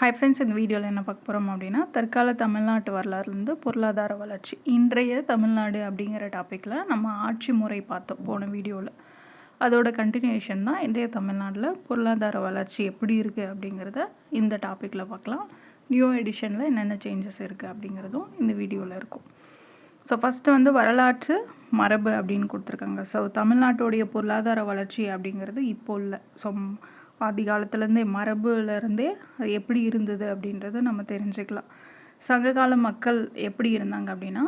Hi friends, இந்த வீடியோவில் என்ன பார்க்க போகிறோம் அப்படின்னா, தற்கால தமிழ்நாட்டு வரலாறுலேருந்து பொருளாதார வளர்ச்சி. இன்றைய தமிழ்நாடு அப்படிங்கிற டாப்பிக்கில் நம்ம ஆட்சி முறை பார்த்தோம் போன வீடியோவில். அதோட கண்டினியூஷன் தான் இன்றைய தமிழ்நாட்டில் பொருளாதார வளர்ச்சி எப்படி இருக்குது அப்படிங்கிறத இந்த டாப்பிக்கில் பார்க்கலாம். நியூ எடிஷனில் என்னென்ன சேஞ்சஸ் இருக்குது அப்படிங்கிறதும் இந்த வீடியோவில் இருக்கும். ஸோ ஃபஸ்ட்டு வரலாற்று மரபு அப்படின்னு கொடுத்துருக்காங்க. ஸோ தமிழ்நாட்டுடைய பொருளாதார வளர்ச்சி அப்படிங்கிறது இப்போ இல்லை. ஸோ ஆதி காலத்துலேருந்தே மரபுலேருந்தே அது எப்படி இருந்தது அப்படின்றத நம்ம தெரிஞ்சுக்கலாம். சங்ககால மக்கள் எப்படி இருந்தாங்க அப்படின்னா,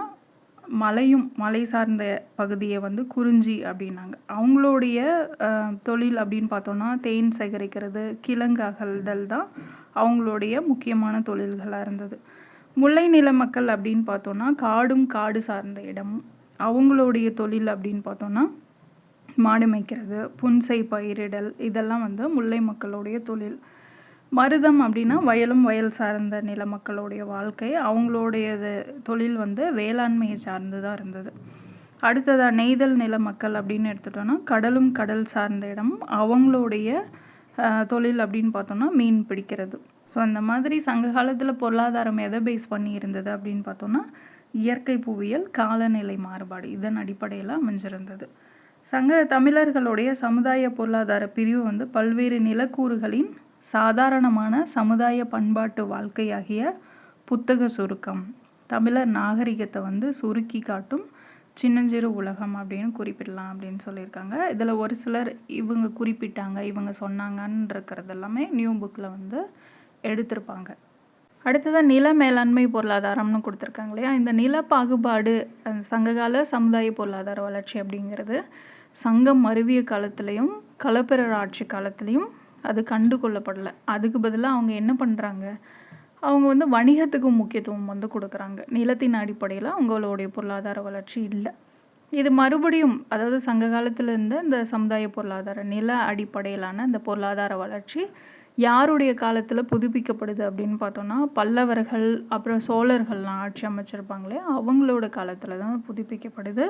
மலை சார்ந்த பகுதியை குறிஞ்சி அப்படின்னாங்க. அவங்களுடைய தொழில் அப்படின்னு பார்த்தோன்னா தேன் சேகரிக்கிறது, கிழங்கு அகழ்தல் தான் அவங்களுடைய முக்கியமான தொழில்களாக இருந்தது. முல்லை நில மக்கள் அப்படின்னு பார்த்தோன்னா காடு சார்ந்த இடமும். அவங்களுடைய தொழில் அப்படின்னு பார்த்தோன்னா மாடு மேய்க்கிறது, புன்சை பயிரிடல், இதெல்லாம் முல்லை மக்களுடைய தொழில். மருதம் அப்படின்னா வயல் சார்ந்த நில மக்களுடைய வாழ்க்கை. அவங்களுடைய தொழில் வேளாண்மையை சார்ந்து தான் இருந்தது. அடுத்ததாக நெய்தல் நில மக்கள் அப்படின்னு எடுத்துட்டோன்னா கடல் சார்ந்த இடம். அவங்களுடைய தொழில் அப்படின்னு பார்த்தோன்னா மீன் பிடிக்கிறது. ஸோ அந்த மாதிரி சங்க காலத்தில் பொருளாதாரம் எதை பேஸ் பண்ணி இருந்தது அப்படின்னு பார்த்தோன்னா இயற்கை புவியியல், காலநிலை மாறுபாடு, இதன் அடிப்படையில் அமைஞ்சிருந்தது. சங்க தமிழர்களுடைய சமுதாய பொருளாதார பிரிவு பல்வேறு நிலக்கூறுகளின் சாதாரணமான சமுதாய பண்பாட்டு வாழ்க்கையாகிய புத்தக சுருக்கம், தமிழர் நாகரிகத்தை சுருக்கி காட்டும் சின்னஞ்சிறு உலகம் அப்படின்னு குறிப்பிடலாம் அப்படின்னு சொல்லியிருக்காங்க. இதில் ஒரு சிலர் இவங்க குறிப்பிட்டாங்க, இவங்க சொன்னாங்கன்னு இருக்கிறது எல்லாமே நியூ புக்கில் எடுத்திருப்பாங்க. அடுத்ததாக நில மேலாண்மை பொருளாதாரம்னு கொடுத்துருக்காங்க இல்லையா. இந்த நில பாகுபாடு சங்ககால சமுதாய பொருளாதார வளர்ச்சி அப்படிங்கிறது சங்கம் மருவிய காலத்துலேயும் களப்பிரர் ஆட்சி காலத்துலேயும் அது கண்டு கொள்ளப்படலை. அதுக்கு பதிலாக அவங்க என்ன பண்ணுறாங்க, அவங்க வணிகத்துக்கு முக்கியத்துவம் கொடுக்குறாங்க. நிலத்தின் அடிப்படையில் அவங்களுடைய பொருளாதார வளர்ச்சி இல்லை. இது மறுபடியும் அதாவது சங்க காலத்திலேருந்து இந்த சமுதாய பொருளாதார நில அடிப்படையிலான இந்த பொருளாதார வளர்ச்சி யாருடைய காலத்தில் புதுப்பிக்கப்படுது அப்படின்னு பார்த்தோன்னா பல்லவர்கள், அப்புறம் சோழர்கள்லாம் ஆட்சி அமைச்சிருப்பாங்களே அவங்களோட காலத்தில் தான் புதுப்பிக்கப்படுது.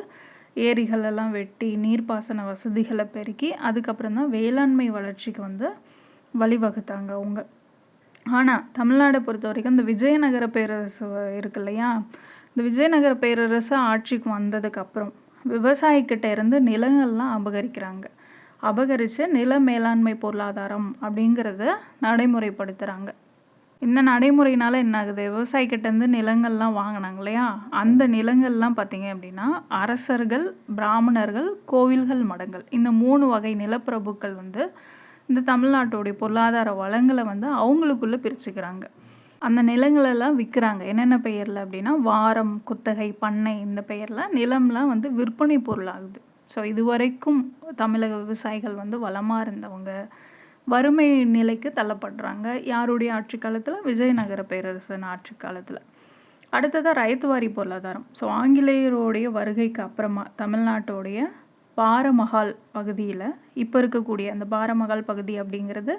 ஏரிகள் எல்லாம் வெட்டி நீர்ப்பாசன வசதிகளை பெருக்கி அதுக்கப்புறம் தான் வேளாண்மை வளர்ச்சிக்கு வழிவகுத்தாங்க அவங்க. ஆனால் தமிழ்நாடை பொறுத்த வரைக்கும் இந்த விஜயநகர பேரரசு இருக்கு இல்லையா, இந்த விஜயநகர பேரரசு ஆட்சிக்கு வந்ததுக்கப்புறம் விவசாயிக்கிட்ட இருந்து நிலங்கள்லாம் அபகரித்து நில மேலாண்மை பொருளாதாரம் அப்படிங்கிறத நடைமுறைப்படுத்துகிறாங்க. இந்த நடைமுறையினால் என்ன ஆகுது, விவசாயிக்கிட்டேருந்து நிலங்கள்லாம் வாங்கினாங்க இல்லையா, அந்த நிலங்கள்லாம் பார்த்திங்க அப்படின்னா அரசர்கள், பிராமணர்கள், கோவில்கள், மடங்கள், இந்த 3 வகை நிலப்பிரபுக்கள் இந்த தமிழ்நாட்டுடைய பொருளாதார வளங்களை அவங்களுக்குள்ளே பிரிச்சுக்கிறாங்க. அந்த நிலங்களெல்லாம் விற்கிறாங்க. என்னென்ன பெயரில் அப்படின்னா வாரம், குத்தகை, பண்ணை, இந்த பெயரில் நிலம்லாம் விற்பனை பொருளாகுது. ஸோ இதுவரைக்கும் தமிழக விவசாயிகள் வளமாக இருந்தவங்க வறுமை நிலைக்கு தள்ளப்படுறாங்க. யாருடைய ஆட்சி காலத்தில், விஜயநகர பேரரசன் ஆட்சி காலத்தில். அடுத்ததாக ரைத்துவாரி பொருளாதாரம். ஸோ ஆங்கிலேயருடைய வருகைக்கு அப்புறமா தமிழ்நாட்டுடைய பாரமகால் பகுதியில் இப்போ இருக்கக்கூடிய அந்த பாரமகால் பகுதி அப்படிங்கிறது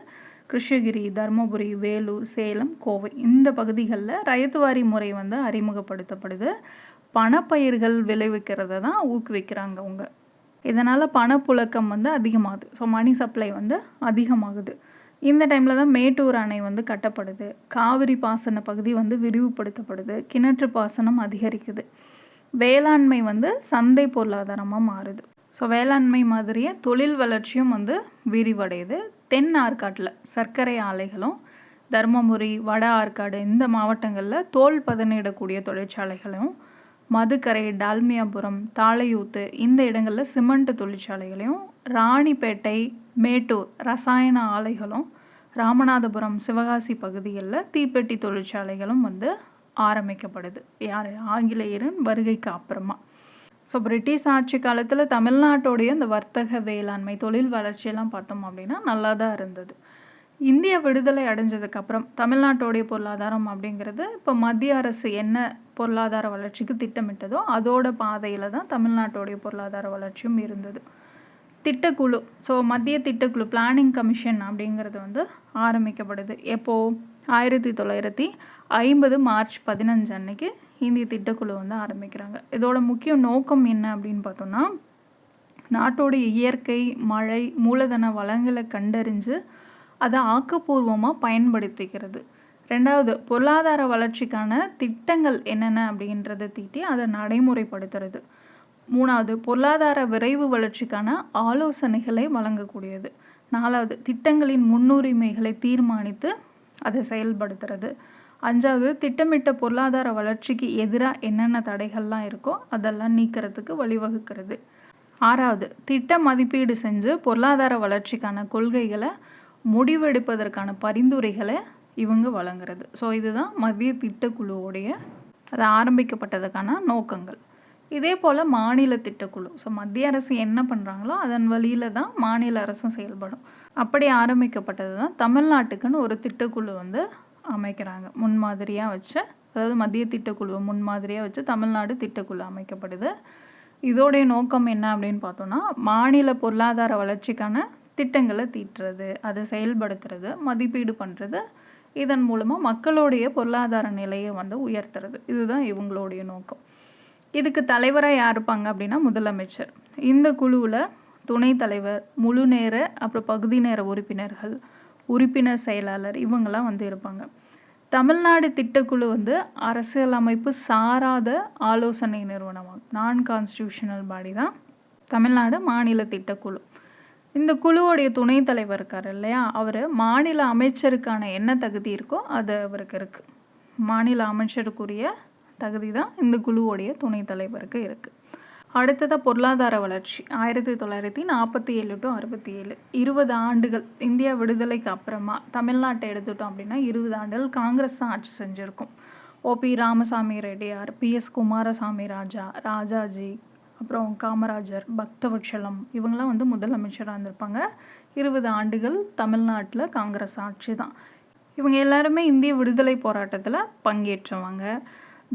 கிருஷ்ணகிரி, தருமபுரி, வேலூர், சேலம், கோவை, இந்த பகுதிகளில் ரைத்துவாரி முறை அறிமுகப்படுத்தப்படுது. பணப்பயிர்கள் விளைவிக்கிறத தான் ஊக்குவிக்கிறாங்க அவங்க. இதனால் பணப்புழக்கம் அதிகமாகுது. ஸோ மணி சப்ளை அதிகமாகுது. இந்த டைமில் தான் மேட்டூர் அணை கட்டப்படுது. காவிரி பாசன பகுதி விரிவுபடுத்தப்படுது. கிணற்று பாசனம் அதிகரிக்குது. வேளாண்மை சந்தை பொருளாதாரமாக மாறுது. ஸோ வேளாண்மை மாதிரியே தொழில் வளர்ச்சியும் விரிவடையுது. தென் ஆற்காட்டில் சர்க்கரை ஆலைகளும், தருமபுரி, வட ஆற்காடு, இந்த மாவட்டங்களில் தோல் பதனிடக்கூடிய தொழிற்சாலைகளும், மதுக்கரை, டால்மியாபுரம், தாளையூத்து, இந்த இடங்களில் சிமெண்ட் தொழிற்சாலைகளையும், ராணிப்பேட்டை, மேட்டூர் ரசாயன ஆலைகளும், ராமநாதபுரம், சிவகாசி பகுதிகளில் தீப்பெட்டி தொழிற்சாலைகளும் ஆரம்பிக்கப்படுது. யார், ஆங்கிலேயரின் வருகைக்கு அப்புறமா. ஸோ பிரிட்டிஷ் ஆட்சி காலத்தில் தமிழ்நாட்டுடைய இந்த வர்த்தக, வேளாண்மை, தொழில் வளர்ச்சியெல்லாம் பார்த்தோம் அப்படின்னா நல்லா தான் இருந்தது. இந்திய விடுதலை அடைஞ்சதுக்கப்புறம் தமிழ்நாட்டுடைய பொருளாதாரம் அப்படிங்கிறது இப்போ மத்திய அரசு என்ன பொருளாதார வளர்ச்சிக்கு திட்டமிட்டதோ அதோட பாதையில் தான் தமிழ்நாட்டுடைய பொருளாதார வளர்ச்சியும் இருந்தது. திட்டக்குழு, ஸோ மத்திய திட்டக்குழு, பிளானிங் கமிஷன் அப்படிங்கிறது ஆரம்பிக்கப்படுது. எப்போது, 1950 மார்ச் 15 அன்னைக்கு இந்திய திட்டக்குழு ஆரம்பிக்கிறாங்க. இதோட முக்கிய நோக்கம் என்ன அப்படின்னு பார்த்தோம்னா, நாட்டோடைய இயற்கை, மழை, மூலதன வளங்களை கண்டறிஞ்சு அதை ஆக்கப்பூர்வமாக பயன்படுத்திக்கிறது. 2வது பொருளாதார வளர்ச்சிக்கான திட்டங்கள் என்னென்ன அப்படின்றத தீட்டி அதை நடைமுறைப்படுத்துறது. 3வது பொருளாதார விரைவு வளர்ச்சிக்கான ஆலோசனைகளை வழங்கக்கூடியது. 4வது திட்டங்களின் முன்னுரிமைகளை தீர்மானித்து அதை செயல்படுத்துறது. 5வது திட்டமிட்ட பொருளாதார வளர்ச்சிக்கு எதிராக என்னென்ன தடைகள்லாம் இருக்கோ அதெல்லாம் நீக்கிறதுக்கு வழிவகுக்கிறது. 6வது திட்ட மதிப்பீடு செஞ்சு பொருளாதார வளர்ச்சிக்கான கொள்கைகளை முடிவெடுப்பதற்கான பரிந்துரைகளை இவங்க வழங்குறது. ஸோ இதுதான் மத்திய திட்டக்குழுவுடைய அது ஆரம்பிக்கப்பட்டதுக்கான நோக்கங்கள். இதே போல் மாநில திட்டக்குழு. ஸோ மத்திய அரசு என்ன பண்ணுறாங்களோ அதன் வழியில் தான் மாநில அரசும் செயல்படும். அப்படி ஆரம்பிக்கப்பட்டது தான் தமிழ்நாட்டுக்குன்னு ஒரு திட்டக்குழு அமைக்கிறாங்க. முன்மாதிரியாக வச்சு, அதாவது மத்திய திட்டக்குழுவை முன்மாதிரியாக வச்சு தமிழ்நாடு திட்டக்குழு அமைக்கப்படுது. இதோடைய நோக்கம் என்ன அப்படின்னு பார்த்தோன்னா, மாநில பொருளாதார வளர்ச்சிக்கான திட்டங்களை தீட்டுறது, அதை செயல்படுத்துறது, மதிப்பீடு பண்ணுறது, இதன் மூலமாக மக்களுடைய பொருளாதார நிலையை உயர்த்துறது. இதுதான் இவங்களுடைய நோக்கம். இதுக்கு தலைவராக யார் இருப்பாங்க அப்படின்னா முதலமைச்சர். இந்த குழுவில் துணைத் தலைவர், முழு நேர அப்புறம் பகுதி நேர உறுப்பினர்கள், உறுப்பினர் செயலாளர் இவங்கெல்லாம் இருப்பாங்க. தமிழ்நாடு திட்டக்குழு அரசியலமைப்பு சாராத ஆலோசனை நிறுவனமாகும். நான் கான்ஸ்டியூஷனல் பாடி தான் தமிழ்நாடு மாநில திட்டக்குழு. இந்த குழுவோடைய துணைத் தலைவர் இருக்கார் இல்லையா, அவர் மாநில அமைச்சருக்கான என்ன தகுதி இருக்கோ அது அவருக்கு இருக்குது. மாநில அமைச்சருக்குரிய தகுதி தான் இந்த குழுவோடைய துணைத் தலைவருக்கு இருக்குது. அடுத்ததாக பொருளாதார வளர்ச்சி. 1947 to 67 20 ஆண்டுகள் இந்தியா விடுதலைக்கு அப்புறமா தமிழ்நாட்டை எடுத்துட்டோம் அப்படின்னா 20 ஆண்டுகள் காங்கிரஸ் தான் ஆட்சி செஞ்சுருக்கும். ஓபி ராமசாமி ரெட்டியார், பிஎஸ் குமாரசாமி ராஜா, ராஜாஜி, அப்புறம் காமராஜர், பக்தவட்சலம் இவங்கெல்லாம் முதலமைச்சராக இருந்திருப்பாங்க. 20 ஆண்டுகள் தமிழ்நாட்டில் காங்கிரஸ் ஆட்சி தான். இவங்க எல்லாருமே இந்திய விடுதலை போராட்டத்தில் பங்கேற்றவங்க.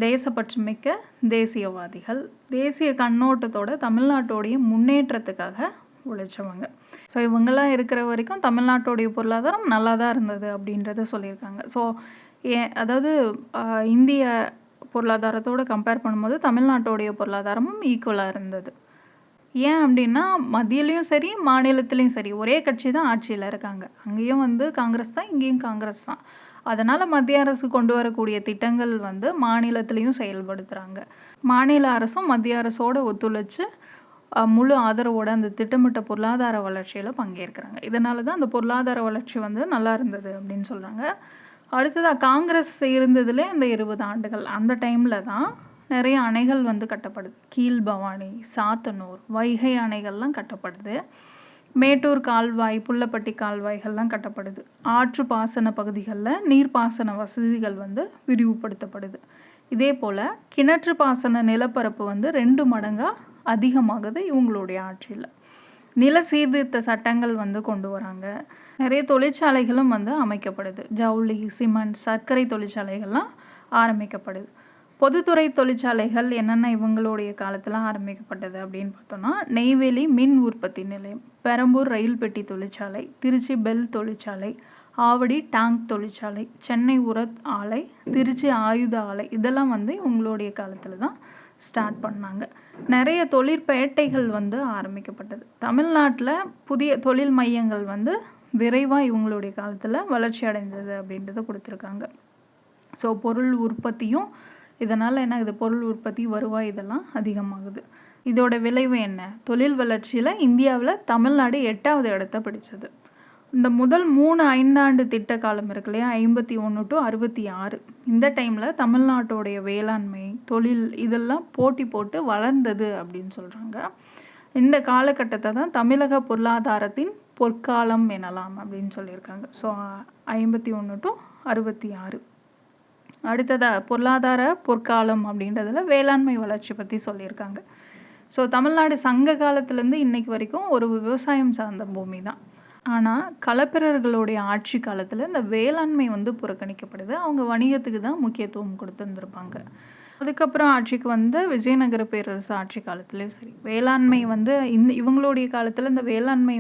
தேசப்பற்றுமிக்க தேசியவாதிகள், தேசிய கண்ணோட்டத்தோட தமிழ்நாட்டோடைய முன்னேற்றத்துக்காக உழைச்சவங்க. ஸோ இவங்கெல்லாம் இருக்கிற வரைக்கும் தமிழ்நாட்டோடைய பொருளாதாரம் நல்லா தான் இருந்தது அப்படின்றத சொல்லியிருக்காங்க. ஸோ அதாவது இந்திய பொருளாதாரத்தோடு கம்பேர் பண்ணும்போது தமிழ்நாட்டோடைய பொருளாதாரமும் ஈக்குவலாக இருந்தது. ஏன் அப்படின்னா மத்தியிலையும் சரி மாநிலத்திலையும் சரி ஒரே கட்சி தான் ஆட்சியில் இருக்காங்க. அங்கேயும் காங்கிரஸ் தான், இங்கேயும் காங்கிரஸ் தான். அதனால் மத்திய அரசு கொண்டு வரக்கூடிய திட்டங்கள் மாநிலத்திலையும் செயல்படுத்துகிறாங்க. மாநில அரசும் மத்திய அரசோடு ஒத்துழைச்சு முழு ஆதரவோடு அந்த திட்டமிட்ட பொருளாதார வளர்ச்சியில் பங்கேற்கிறாங்க. இதனால தான் அந்த பொருளாதார வளர்ச்சி நல்லா இருந்தது அப்படின்னு சொல்கிறாங்க. அடுத்ததாக காங்கிரஸ் இருந்ததுலே இந்த 20 ஆண்டுகள் அந்த டைமில் தான் நிறைய அணைகள் கட்டப்படுது. கீழ்பவானி, சாத்தனூர், வைகை அணைகள்லாம் கட்டப்படுது. மேட்டூர் கால்வாய், புள்ளப்பட்டி கால்வாய்கள்லாம் கட்டப்படுது. ஆற்று பாசன பகுதிகளில் நீர்ப்பாசன வசதிகள் விரிவுபடுத்தப்படுது. இதே போல் கிணற்று பாசன நிலப்பரப்பு 2 மடங்காக அதிகமாகுது இவங்களுடைய ஆட்சியில். நில சீர்திருத்த சட்டங்கள் கொண்டு வராங்க. நிறைய தொழிற்சாலைகளும் அமைக்கப்படுது. ஜவுளி, சிமெண்ட், சர்க்கரை தொழிற்சாலைகள்லாம் ஆரம்பிக்கப்படுது. பொதுத்துறை தொழிற்சாலைகள் என்னென்ன இவங்களுடைய காலத்தில் ஆரம்பிக்கப்பட்டது அப்படின்னு பார்த்தோன்னா, நெய்வேலி மின் உற்பத்தி நிலையம், பெரம்பூர் ரயில் பெட்டி தொழிற்சாலை, திருச்சி பெல் தொழிற்சாலை, ஆவடி டேங்க் தொழிற்சாலை, சென்னை உரத் ஆலை, திருச்சி ஆயுத ஆலை இதெல்லாம் இவங்களுடைய காலத்தில் தான் ஸ்டார்ட் பண்ணாங்க. நிறைய தொழிற்பேட்டைகள் ஆரம்பிக்கப்பட்டது. தமிழ்நாட்டில் புதிய தொழில் மையங்கள் விரைவாக இவங்களுடைய காலத்தில் வளர்ச்சி அடைந்தது அப்படின்றத கொடுத்துருக்காங்க. ஸோ பொருள் உற்பத்தியும் இதனால் என்ன ஆகுது, பொருள் உற்பத்தி, வருவாய் இதெல்லாம் அதிகமாகுது. இதோட விளைவு என்ன, தொழில் வளர்ச்சியில் இந்தியாவில் தமிழ்நாடு 8வது இடத்தை பிடிச்சது. இந்த முதல் 3 ஐந்தாண்டு திட்ட காலம் இருக்கு இல்லையா, 51 to 66 இந்த டைமில் தமிழ்நாட்டோடைய வேளாண்மை, தொழில் இதெல்லாம் போட்டி போட்டு வளர்ந்தது அப்படின்னு சொல்கிறாங்க. இந்த காலகட்டத்தை தான் தமிழக பொருளாதாரத்தின் பொற்காலம் எனலாம் அப்படின்னு சொல்லியிருக்காங்க. So 51 to 66. அடுத்ததாக பொருளாதார பொற்காலம் அப்படின்றதுல வேளாண்மை வளர்ச்சி பற்றி சொல்லியிருக்காங்க. ஸோ தமிழ்நாடு சங்க காலத்துலேருந்து இன்றைக்கு வரைக்கும் ஒரு விவசாயம் சார்ந்த பூமி தான். ஆனால் களப்பிரர்களுடைய ஆட்சி காலத்தில் இந்த வேளாண்மை புறக்கணிக்கப்படுது. அவங்க வணிகத்துக்கு தான் முக்கியத்துவம் கொடுத்துருந்துருப்பாங்க. அதுக்கப்புறம் ஆட்சிக்கு விஜயநகர பேரரசு ஆட்சி காலத்துலேயும் சரி, வேளாண்மை இவங்களுடைய காலத்தில் இந்த வேளாண்மை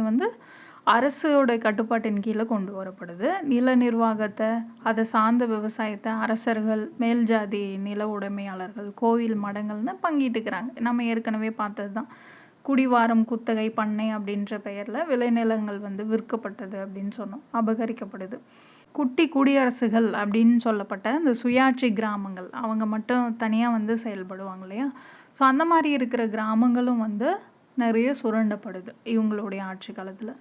அரசோட கட்டுப்பாட்டின் கீழே கொண்டு வரப்படுது. நில நிர்வாகத்தை, அதை சார்ந்த விவசாயத்தை அரசர்கள், மேல் ஜாதி நில உடைமையாளர்கள், கோவில் மடங்கள்னு பங்கிட்டுக்கிறாங்க. நம்ம ஏற்கனவே பார்த்தது தான். குடிவாரம், குத்தகை, பண்ணை அப்படின்ற பெயரில் விளைநிலங்கள் விற்கப்பட்டது அப்படின்னு சொன்னோம், அபகரிக்கப்படுது. குட்டி குடியரசுகள் அப்படின்னு சொல்லப்பட்ட இந்த சுயாட்சி கிராமங்கள் அவங்க மட்டும் தனியாக வந்து செயல்படுவாங்க இல்லையா? ஸோ அந்த மாதிரி இருக்கிற கிராமங்களும் வந்து நிறைய சுரண்டப்படுது இவங்களுடைய ஆட்சி காலத்தில்.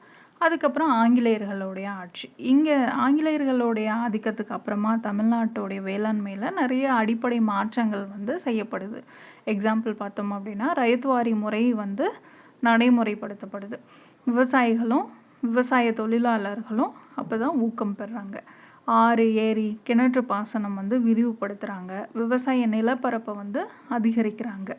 அதுக்கப்புறம் ஆங்கிலேயர்களுடைய ஆட்சி. இங்கே ஆங்கிலேயர்களுடைய ஆதிக்கத்துக்கு அப்புறமா தமிழ்நாட்டுடைய வேளாண்மையில் நிறைய அடிப்படை மாற்றங்கள் வந்து செய்யப்படுது. எக்ஸாம்பிள் பார்த்தோம் அப்படின்னா ரயத்வாரி முறை வந்து நடைமுறைப்படுத்தப்படுது. விவசாயிகளும் விவசாய தொழிலாளர்களும் அப்போ தான் ஊக்கம் பெறுறாங்க. ஆறு, ஏரி, கிணற்று பாசனம் வந்து விரிவுபடுத்துகிறாங்க. விவசாய நிலப்பரப்பை வந்து அதிகரிக்கிறாங்க.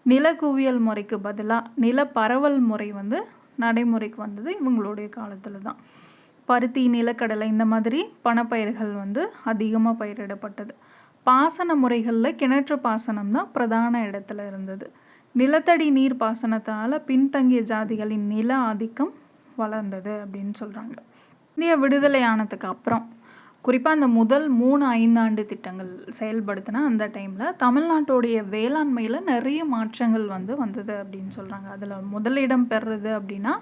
நிலக்குவியல் முறைக்கு பதிலாக நிலப்பரவல் முறை வந்து நடைமுறைக்கு வந்தது இவங்களுடைய காலத்தில் தான். பருத்தி, நிலக்கடலை இந்த மாதிரி பணப்பயிர்கள் வந்து அதிகமாக பயிரிடப்பட்டது. பாசன முறைகளில் கிணற்று பாசனம் தான் பிரதான இடத்துல இருந்தது. நிலத்தடி நீர் பாசனத்தால் பின்தங்கிய ஜாதிகளின் நில ஆதிக்கம் வளர்ந்தது அப்படின்னு சொல்கிறாங்க. இந்திய விடுதலை ஆனதுக்கு அப்புறம் குறிப்பாக அந்த முதல் 3-5 ஆண்டு திட்டங்கள் செயல்படுத்தின அந்த டைமில் தமிழ்நாட்டுடைய வேளாண்மையில் நிறைய மாற்றங்கள் வந்து வந்தது அப்படின்னு சொல்கிறாங்க. அதில் முதலிடம் பெறுறது அப்படின்னா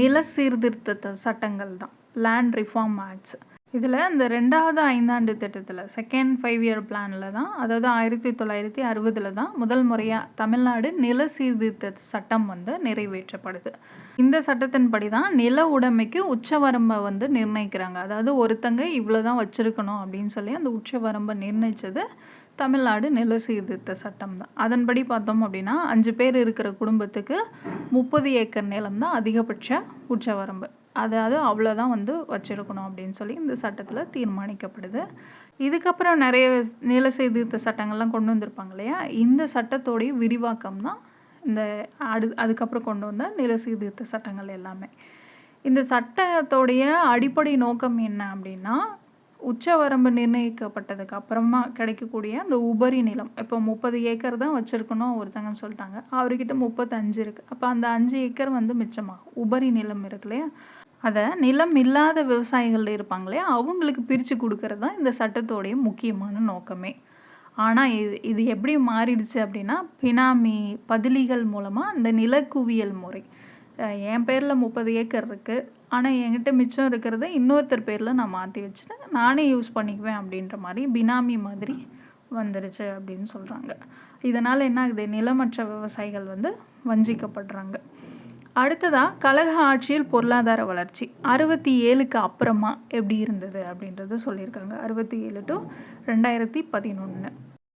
நில சீர்திருத்த சட்டங்கள் தான், லேண்ட் ரிஃபார்ம் ஆக்ட்ஸ். இதில் இந்த 2வது 5ஆண்டு திட்டத்தில் செகண்ட் 5 இயர் பிளானில் தான், அதாவது 1960 தான் முதல் முறையாக தமிழ்நாடு நில சீர்திருத்த சட்டம் வந்து நிறைவேற்றப்படுது. இந்த சட்டத்தின்படி தான் நில உடைமைக்கு உச்சவரம்பை வந்து நிர்ணயிக்கிறாங்க. அதாவது ஒருத்தங்க இவ்வளோ தான் வச்சுருக்கணும் அப்படின்னு சொல்லி அந்த உச்சவரம்பை நிர்ணயித்தது தமிழ்நாடு நில சீர்திருத்த சட்டம் தான். அதன்படி பார்த்தோம் அப்படின்னா 5 பேர் இருக்கிற குடும்பத்துக்கு 30 ஏக்கர் நிலம் தான் அதிகபட்ச உச்சவரம்பு. அதாவது அவ்வளோதான் வந்து வச்சுருக்கணும் அப்படின்னு சொல்லி இந்த சட்டத்தில் தீர்மானிக்கப்படுது. இதுக்கப்புறம் நிறைய நில சீர்திருத்த சட்டங்கள்லாம் கொண்டு வந்திருப்பாங்க இல்லையா? இந்த சட்டத்தோடைய விரிவாக்கம் தான் இந்த அதுக்கப்புறம் கொண்டு வந்த நில சீர்திருத்த சட்டங்கள் எல்லாமே. இந்த சட்டத்தோடைய அடிப்படை நோக்கம் என்ன அப்படின்னா, உச்சவரம்பு நிர்ணயிக்கப்பட்டதுக்கு அப்புறமா கிடைக்கக்கூடிய அந்த உபரி நிலம், இப்போ 30 ஏக்கர் தான் வச்சுருக்கணும் ஒருத்தங்கன்னு சொல்லிட்டாங்க. அவர்கிட்ட 35 இருக்குது. அப்போ அந்த 5 ஏக்கர் வந்து மிச்சமாகும். உபரி நிலம் இருக்கு இல்லையா? அதை நிலம் இல்லாத விவசாயிகள் இருப்பாங்க இல்லையா? அவங்களுக்கு பிரித்து கொடுக்கறது தான் இந்த சட்டத்தோடைய முக்கியமான நோக்கமே. ஆனால் இது எப்படி மாறிடுச்சு அப்படின்னா, பினாமி பதிலிகள் மூலமாக இந்த நிலக்குவியல் முறை, என் பேரில் 30 ஏக்கர் இருக்குது, ஆனால் என்கிட்ட மிச்சம் இருக்கிறத இன்னொருத்தர் பேரில் நான் மாற்றி வச்சுட்டேன், நானே யூஸ் பண்ணிக்குவேன் அப்படின்ற மாதிரி பினாமி மாதிரி வந்துடுச்சு அப்படின்னு சொல்கிறாங்க. இதனால் என்ன ஆகுது? நிலமற்ற விவசாயிகள் வந்து வஞ்சிக்கப்படுறாங்க. அடுத்ததாக கழக ஆட்சியில் பொருளாதார வளர்ச்சி 67க்கு அப்புறமா எப்படி இருந்தது அப்படின்றது சொல்லியிருக்காங்க. 67 to 2011.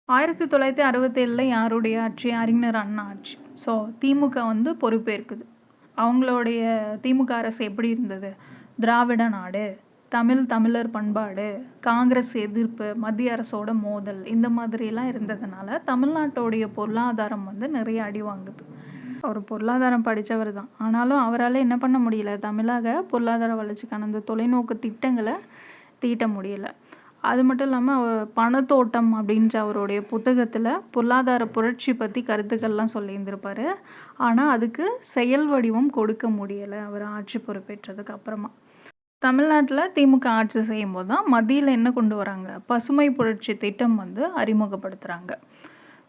1967 யாருடைய ஆட்சி? அறிஞர் அண்ணா ஆட்சி. ஸோ திமுக வந்து பொறுப்பேற்குது. அவங்களுடைய திமுக அரசு எப்படி இருந்தது? திராவிட நாடு, தமிழர் பண்பாடு, காங்கிரஸ் எதிர்ப்பு, மத்திய அரசோட மோதல், இந்த மாதிரிலாம் இருந்ததுனால தமிழ்நாட்டோடைய பொருளாதாரம் வந்து நிறைய அடி வாங்குது. அவர் பொருளாதாரம் படித்தவர் தான், ஆனாலும் அவரால் என்ன பண்ண முடியல? தமிழக பொருளாதார வளர்ச்சிக்கான அந்த தொலைநோக்கு திட்டங்களை தீட்ட முடியல. அது மட்டும் இல்லாமல் அவர் பணத்தோட்டம் அப்படின்ற அவருடைய புத்தகத்தில் பொருளாதார புரட்சி பற்றி கருத்துக்கள்லாம் சொல்லியிருந்திருப்பார். ஆனால் அதுக்கு செயல் வடிவம் கொடுக்க முடியலை அவர் ஆட்சி பொறுப்பேற்றதுக்கு அப்புறமா. தமிழ்நாட்டில் திமுக ஆட்சி செய்யும்போது தான் மத்தியில் என்ன கொண்டு வராங்க? பசுமை புரட்சி திட்டம் வந்து அறிமுகப்படுத்துகிறாங்க.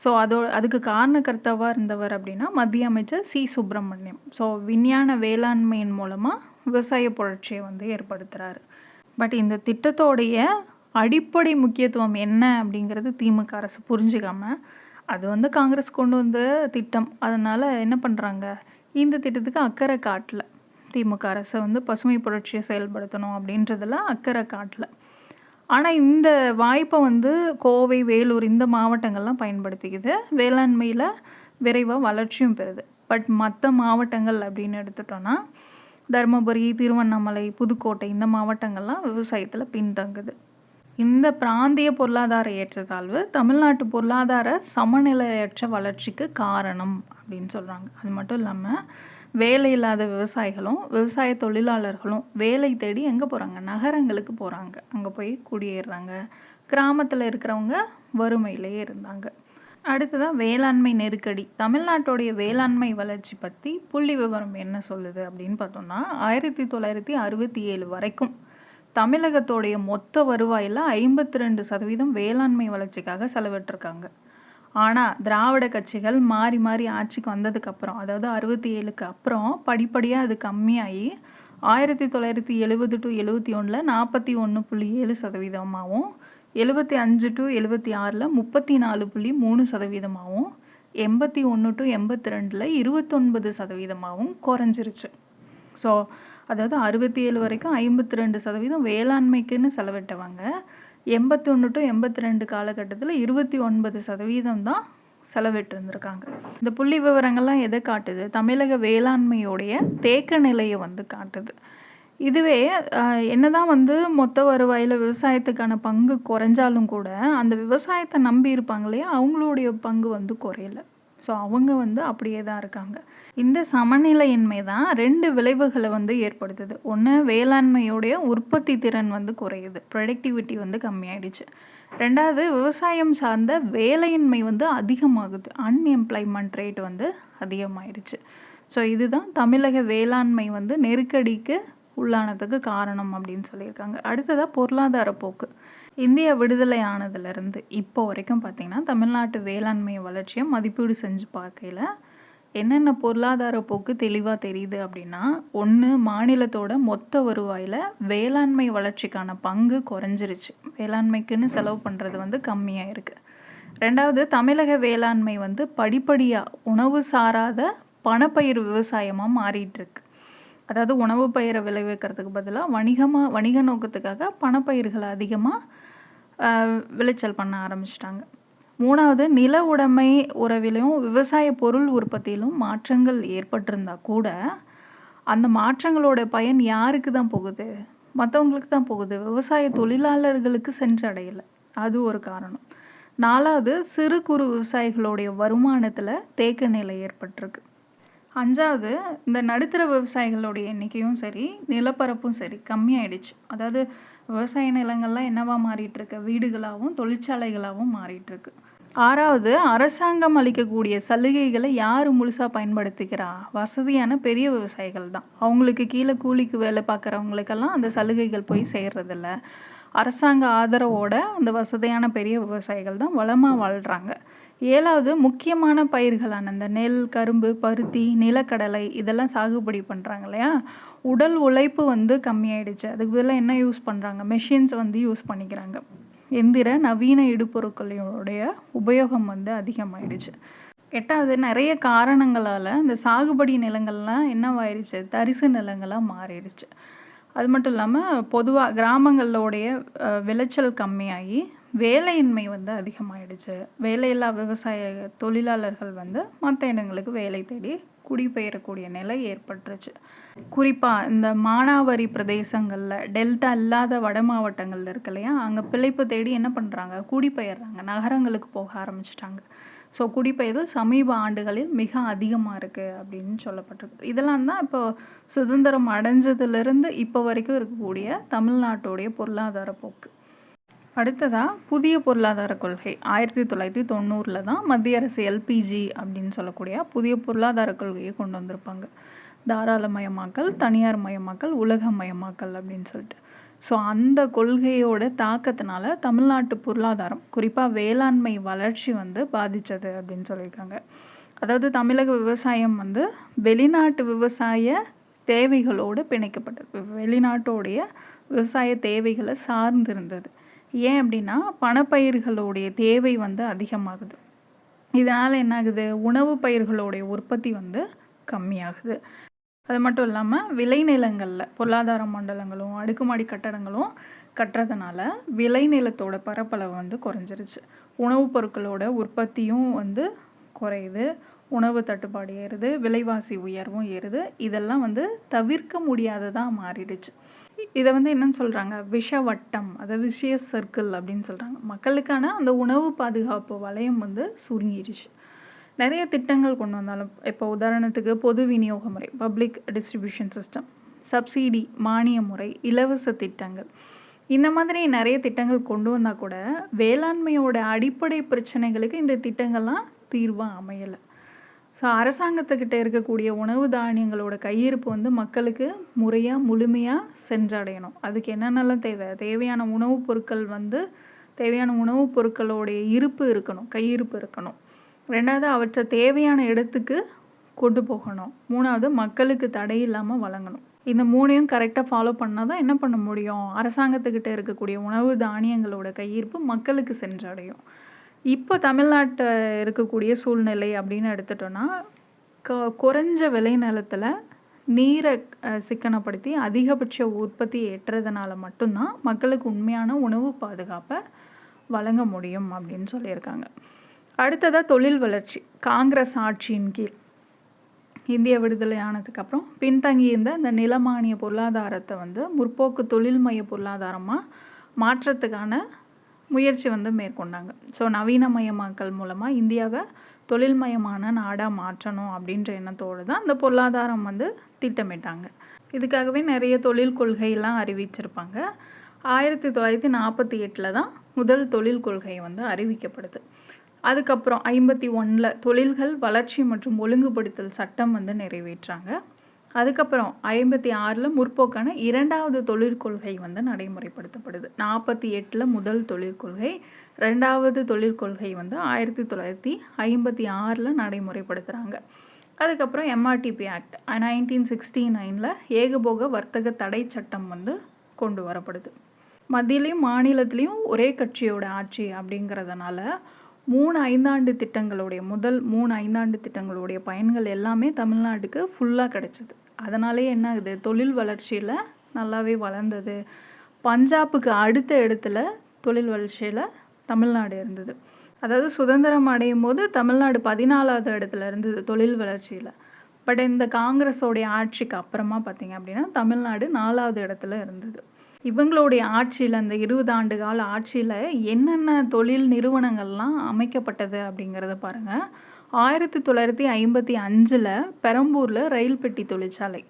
ஸோ அதுக்கு காரணகர்த்தாவாக இருந்தவர் அப்படின்னா மத்திய அமைச்சர் சி. சுப்பிரமணியம். ஸோ விஞ்ஞான வேளாண்மையின் மூலமாக விவசாய புரட்சியை வந்து ஏற்படுத்துகிறாரு. பட் இந்த திட்டத்தோடைய அடிப்படை முக்கியத்துவம் என்ன அப்படிங்கிறது திமுக அரசு புரிஞ்சுக்காமல், அது வந்து காங்கிரஸ் கொண்டு வந்த திட்டம், அதனால் என்ன பண்ணுறாங்க? இந்த திட்டத்துக்கு அக்கறை காட்டல. திமுக அரசு வந்து பசுமை புரட்சியை செயல்படுத்தணும் அப்படின்றதுல அக்கறை காட்டல. ஆனால் இந்த வாய்ப்பை வந்து கோவை, வேலூர் இந்த மாவட்டங்கள்லாம் பயன்படுத்திக்குது. வேளாண்மையில் விரைவாக வளர்ச்சியும் பெறுது. பட் மற்ற மாவட்டங்கள் அப்படின்னு எடுத்துட்டோன்னா தருமபுரி, திருவண்ணாமலை, புதுக்கோட்டை இந்த மாவட்டங்கள்லாம் விவசாயத்தில் பின்தங்குது. இந்த பிராந்திய பொருளாதார ஏற்றத்தாழ்வு தமிழ்நாட்டு பொருளாதார சமநிலையற்ற வளர்ச்சிக்கு காரணம் அப்படின்னு சொல்கிறாங்க. அது மட்டும் இல்லாமல் வேலை இல்லாத விவசாயிகளும் விவசாய தொழிலாளர்களும் வேலை தேடி எங்கே போகிறாங்க? நகரங்களுக்கு போகிறாங்க. அங்கே போய் குடியேறுறாங்க. கிராமத்தில் இருக்கிறவங்க வறுமையிலேயே இருந்தாங்க. அடுத்ததாக வேளாண்மை நெருக்கடி. தமிழ்நாட்டுடைய வேளாண்மை வளர்ச்சி பற்றி புள்ளி விவரம் என்ன சொல்லுது அப்படின்னு பார்த்தோம்னா, 1967 வரைக்கும் தமிழகத்தோடைய மொத்த வருவாயில் 52% வேளாண்மை வளர்ச்சிக்காக செலவிட்டிருக்காங்க. ஆனால் திராவிட கட்சிகள் மாறி மாறி ஆட்சிக்கு வந்ததுக்கப்புறம், அதாவது 67க்கு அப்புறம் படிப்படியாக அது கம்மியாகி 1970 டு 71 41.7%, 75 டு 76 34.3%, 81 டு 82 29% குறைஞ்சிருச்சு. ஸோ அதாவது 67 வரைக்கும் 52% வேளாண்மைக்குன்னு செலவிட்டவங்க 81 டு 82 காலகட்டத்தில் 29% தான் செலவிட்டு இருந்திருக்காங்க. இந்த புள்ளி விவரங்கள்லாம் எதை காட்டுது? தமிழக வேளாண்மையோடைய தேக்க நிலையை வந்து காட்டுது. இதுவே என்னதான் வந்து மொத்த வருவாயில் விவசாயத்துக்கான பங்கு குறைஞ்சாலும் கூட அந்த விவசாயத்தை நம்பி இருப்பாங்க இல்லையா, அவங்களுடைய பங்கு வந்து குறையல. ஸோ அவங்க வந்து அப்படியே தான் இருக்காங்க. இந்த சமநிலையின்மை தான் 2 விளைவுகளை வந்து ஏற்படுத்துது. ஒன்று, வேளாண்மையோடைய உற்பத்தி திறன் வந்து குறையுது, ப்ரொடக்டிவிட்டி வந்து கம்மியாயிடுச்சு. 2வது, விவசாயம் சார்ந்த வேலையின்மை வந்து அதிகமாகுது, அன்எம்ப்ளாய்மெண்ட் ரேட் வந்து அதிகமாயிடுச்சு. ஸோ இதுதான் தமிழக வேளாண்மை வந்து நெருக்கடிக்கு உள்ளானதுக்கு காரணம் அப்படின்னு சொல்லியிருக்காங்க. அடுத்ததாக பொருளாதார போக்கு. இந்தியா விடுதலை ஆனதுலேருந்து இப்போ வரைக்கும் பார்த்திங்கன்னா தமிழ்நாட்டு வேளாண்மை வளர்ச்சியை மதிப்பீடு செஞ்சு பார்க்கையில் என்னென்ன பொருளாதார போக்கு தெளிவாக தெரியுது அப்படின்னா, 1, மாநிலத்தோட மொத்த வருவாயில் வேளாண்மை வளர்ச்சிக்கான பங்கு குறைஞ்சிருச்சு, வேளாண்மைக்குன்னு செலவு பண்ணுறது வந்து கம்மியாக இருக்குது. 2வது, தமிழக வேளாண்மை வந்து படிப்படியாக உணவு சாராத பணப்பயிர் விவசாயமாக மாறிட்டுருக்கு. அதாவது உணவு பயிரை விளைவிக்கிறதுக்கு பதிலாக வணிக நோக்கத்துக்காக பணப்பயிர்களை அதிகமாக விளைச்சல் பண்ண ஆரம்பிச்சிட்டாங்க. 3வது, நில உடைமை உறவிலும் விவசாய பொருள் உற்பத்தியிலும் மாற்றங்கள் ஏற்பட்டிருந்தா கூட அந்த மாற்றங்களோட பயன் யாருக்கு தான் போகுது? மற்றவங்களுக்கு தான் போகுது, விவசாய தொழிலாளர்களுக்கு சென்றடையலை. அது ஒரு காரணம். 4வது, சிறு குறு விவசாயிகளுடைய வருமானத்தில் தேக்க நிலை ஏற்பட்டிருக்கு. 5வது, இந்த நடுத்தர விவசாயிகளுடைய எண்ணிக்கையும் சரி நிலப்பரப்பும் சரி கம்மியாயிடுச்சு. அதாவது விவசாய நிலங்கள்லாம் என்னவா மாறிட்டுருக்கு? வீடுகளாகவும் தொழிற்சாலைகளாகவும் மாறிட்டுருக்கு. 6வது, அரசாங்கம் அளிக்கக்கூடிய சலுகைகளை யார் முழுசாக பயன்படுத்திக்கிறா? வசதியான பெரிய விவசாயிகள் தான். அவங்களுக்கு கீழே கூலிக்கு வேலை பார்க்குறவங்களுக்கெல்லாம் அந்த சலுகைகள் போய் சேர்றதில்ல. அரசாங்க ஆதரவோட அந்த வசதியான பெரிய விவசாயிகள் தான் வளமாக வாழ்கிறாங்க. 7வது, முக்கியமான பயிர்களான இந்த நெல், கரும்பு, பருத்தி, நிலக்கடலை இதெல்லாம் சாகுபடி பண்ணுறாங்க இல்லையா, உடல் உழைப்பு வந்து கம்மியாயிடுச்சு. அதுக்கு பதிலாக என்ன யூஸ் பண்ணுறாங்க? மெஷின்ஸ் வந்து யூஸ் பண்ணிக்கிறாங்க. எந்திர நவீன இடுபொருட்களுடைய உபயோகம் வந்து அதிகமாயிடுச்சு. 8வது, நிறைய காரணங்களால் இந்த சாகுபடி நிலங்கள்லாம் என்னவாயிடுச்சு? தரிசு நிலங்களாக மாறிடுச்சு. அது மட்டும் இல்லாமல் பொதுவாக கிராமங்களோடைய விளைச்சல் கம்மியாகி வேலையின்மை வந்து அதிகமாகிடுச்சு. வேலையில்லா விவசாய தொழிலாளர்கள் வந்து மற்ற இடங்களுக்கு வேலை தேடி குடிபெயரக்கூடிய நிலை ஏற்பட்டுருச்சு. குறிப்பாக இந்த மானாவாரி பிரதேசங்களில் டெல்டா இல்லாத வட மாவட்டங்கள் இருக்கு இல்லையா, அங்கே பிழைப்பு தேடி என்ன பண்ணுறாங்க? குடிபெயர்றாங்க, நகரங்களுக்கு போக ஆரம்பிச்சிட்டாங்க. ஸோ குடிபெயர்தல் சமீப ஆண்டுகளில் மிக அதிகமாக இருக்குது அப்படின்னு சொல்லப்பட்டிருக்கு. இதெல்லாம் தான் இப்போ சுதந்திரம் அடைஞ்சதுலேருந்து இப்போ வரைக்கும் இருக்கக்கூடிய தமிழ்நாட்டுடைய பொருளாதார போக்கு. அடுத்ததாக புதிய பொருளாதார கொள்கை 1990 தான் மத்திய அரசு எல்பிஜி அப்படின்னு சொல்லக்கூடிய புதிய பொருளாதார கொள்கையை கொண்டு வந்திருப்பாங்க. தாராளமயமாக்கல், தனியார் மயமாக்கல், உலகமயமாக்கல் அப்படின்னு சொல்லிட்டு. ஸோ அந்த கொள்கையோட தாக்கத்தினால தமிழ்நாட்டு பொருளாதாரம் குறிப்பாக வேளாண்மை வளர்ச்சி வந்து பாதித்தது அப்படின்னு சொல்லியிருக்காங்க. அதாவது தமிழக விவசாயம் வந்து வெளிநாட்டு விவசாய தேவைகளோடு பிணைக்கப்பட்டது, வெளிநாட்டோடைய விவசாய தேவைகளை சார்ந்திருந்தது. ஏன் அப்படின்னா பணப்பயிர்களுடைய தேவை வந்து அதிகமாகுது. இதனால் என்னாகுது? உணவு பயிர்களுடைய உற்பத்தி வந்து கம்மியாகுது. அது மட்டும் இல்லாமல் விளைநிலங்களில் பொருளாதார மண்டலங்களும் அடுக்குமாடி கட்டடங்களும் கட்டுறதுனால விளைநிலத்தோட பரப்பளவு வந்து குறைஞ்சிருச்சு. உணவுப் பொருட்களோட உற்பத்தியும் வந்து குறையுது, உணவு தட்டுப்பாடு ஏறுது, விலைவாசி உயர்வும் ஏறுது. இதெல்லாம் வந்து தவிர்க்க முடியாததாக மாறிடுச்சு. இதை வந்து என்னன்னு சொல்கிறாங்க? விஷவட்டம், அதாவது விஷியஸ் சர்க்கிள் அப்படின்னு சொல்கிறாங்க. மக்களுக்கான அந்த உணவு பாதுகாப்பு வலயம் வந்து சுருங்கிடுச்சு. நிறைய திட்டங்கள் கொண்டு வந்தாலும், இப்போ உதாரணத்துக்கு பொது விநியோக முறை, பப்ளிக் டிஸ்ட்ரிபியூஷன் சிஸ்டம், சப்சிடி மானிய முறை, இலவச திட்டங்கள், இந்த மாதிரி நிறைய திட்டங்கள் கொண்டு வந்தால் கூட வேளாண்மையோட அடிப்படை பிரச்சனைகளுக்கு இந்த திட்டங்கள்லாம் தீர்வாக அமையலை. ஸோ அரசாங்கத்துக்கிட்ட இருக்கக்கூடிய உணவு தானியங்களோட கையிருப்பு வந்து மக்களுக்கு முறையாக முழுமையாக சென்றடையணும். அதுக்கு என்னென்னலாம் தேவையான உணவுப் பொருட்கள் வந்து தேவையான உணவுப் பொருட்களோடைய இருப்பு இருக்கணும், கையிருப்பு இருக்கணும். 2வது, அவற்றை தேவையான இடத்துக்கு கொண்டு போகணும். 3வது, மக்களுக்கு தடை இல்லாமல் வழங்கணும். இந்த 3யும் கரெக்ட்டா ஃபாலோ பண்ணா தான் என்ன பண்ண முடியும்? அரசாங்கத்துக்கிட்ட இருக்கக்கூடிய உணவு தானியங்களோட கையிருப்பு மக்களுக்கு சென்றடையும். இப்போ தமிழ்நாட்ட இருக்கக்கூடிய சூழ்நிலை அப்படின்னு எடுத்துட்டோம்னா, குறைஞ்ச விளை நிலத்துல நீரை சிக்கனப்படுத்தி அதிகபட்ச உற்பத்தி ஏற்றதுனால மட்டும் தான் மக்களுக்கு உண்மையான உணவு பாதுகாப்பை வழங்க முடியும் அப்படின்னு சொல்லியிருக்காங்க. அடுத்ததா தொழில் வளர்ச்சி. காங்கிரஸ் ஆட்சியின் கீழ் இந்திய விடுதலை ஆனதுக்கப்புறம் பின்தங்கியிருந்த இந்த நிலமானிய பொருளாதாரத்தை வந்து முற்போக்கு தொழில்மய பொருளாதாரமாக மாற்றத்துக்கான முயற்சி வந்து மேற்கொண்டாங்க. ஸோ நவீனமயமாக்கல் மூலமாக இந்தியாவை தொழில்மயமான நாடாக மாற்றணும் அப்படின்ற எண்ணத்தோடு தான் இந்த பொருளாதாரம் வந்து திட்டமிட்டாங்க. இதுக்காகவே நிறைய தொழில் கொள்கையெல்லாம் அறிவிச்சிருப்பாங்க. 1948 தான் முதல் தொழில் கொள்கை வந்து அறிவிக்கப்படுது. அதுக்கப்புறம் 51 தொழில்கள் வளர்ச்சி மற்றும் ஒழுங்குபடுத்தல் சட்டம் வந்து நிறைவேற்றாங்க. அதுக்கப்புறம் 56 முற்போக்கான 2வது தொழிற்கொள்கை வந்து நடைமுறைப்படுத்தப்படுது. 48 முதல் தொழிற்கொள்கை, 2வது தொழிற்கொள்கை வந்து 1956 நடைமுறைப்படுத்துகிறாங்க. அதுக்கப்புறம் MRTP ஆக்ட் 1969 ஏகபோக வர்த்தக தடை சட்டம் வந்து கொண்டு வரப்படுது. மத்தியிலையும் மாநிலத்திலையும் ஒரே கட்சியோட ஆட்சி அப்படிங்கிறதுனால 3 ஐந்தாண்டு திட்டங்களுடைய முதல் 3 ஐந்தாண்டு திட்டங்களுடைய பயன்கள் எல்லாமே தமிழ்நாட்டுக்கு ஃபுல்லாக கிடைச்சிது. அதனாலே என்ன ஆகுது, தொழில் வளர்ச்சியில் நல்லாவே வளர்ந்தது. பஞ்சாபுக்கு அடுத்த இடத்துல தொழில் வளர்ச்சியில் தமிழ்நாடு இருந்தது. அதாவது சுதந்திரம் அடையும் போது தமிழ்நாடு 14வது இடத்துல இருந்தது தொழில் வளர்ச்சியில். பட் இந்த காங்கிரஸோடைய ஆட்சிக்கு அப்புறமா பார்த்தீங்க அப்படின்னா தமிழ்நாடு 4வது இடத்துல இருந்தது. இவங்களுடைய ஆட்சியில் அந்த 20 ஆண்டு கால ஆட்சியில் என்னென்ன தொழில் நிறுவனங்கள்லாம் அமைக்கப்பட்டது அப்படிங்கிறத பாருங்கள். 1955 பெரம்பூரில் ரயில் பெட்டி தொழிற்சாலை,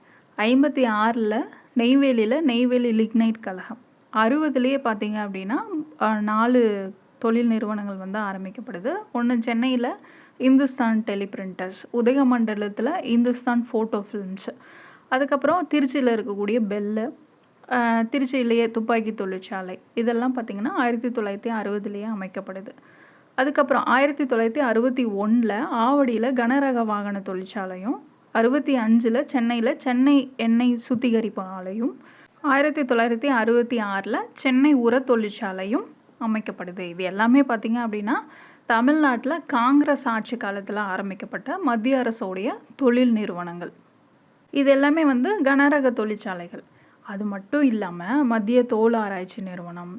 56 நெய்வேலியில் நெய்வேலி லிக்னைட் கழகம், 60லேயே பார்த்தீங்க அப்படின்னா 4 தொழில் நிறுவனங்கள் வந்து ஆரம்பிக்கப்படுது. ஒன்று சென்னையில் இந்துஸ்தான் டெலிபிரிண்டர்ஸ், உதகமண்டலத்தில் இந்துஸ்தான் ஃபோட்டோ ஃபிலிம்ஸ், அதுக்கப்புறம் திருச்சியில் இருக்கக்கூடிய பெல்லு, திருச்சியிலேயே துப்பாக்கி தொழிற்சாலை, இதெல்லாம் பார்த்திங்கன்னா 1960லேயே அமைக்கப்படுது. அதுக்கப்புறம் 1961 ஆவடியில் கனரக வாகன தொழிற்சாலையும், 65 சென்னையில் சென்னை எண்ணெய் சுத்திகரிப்பு ஆலையும், 1966 சென்னை உர தொழிற்சாலையும் அமைக்கப்படுது. இது எல்லாமே பார்த்திங்க அப்படின்னா தமிழ்நாட்டில் காங்கிரஸ் ஆட்சி காலத்தில் ஆரம்பிக்கப்பட்ட மத்திய அரசோடைய தொழில் நிறுவனங்கள். இது எல்லாமே வந்து கனரக தொழிற்சாலைகள். அது மட்டும் இல்லாமல் மத்திய தோல் ஆராய்ச்சி நிறுவனம்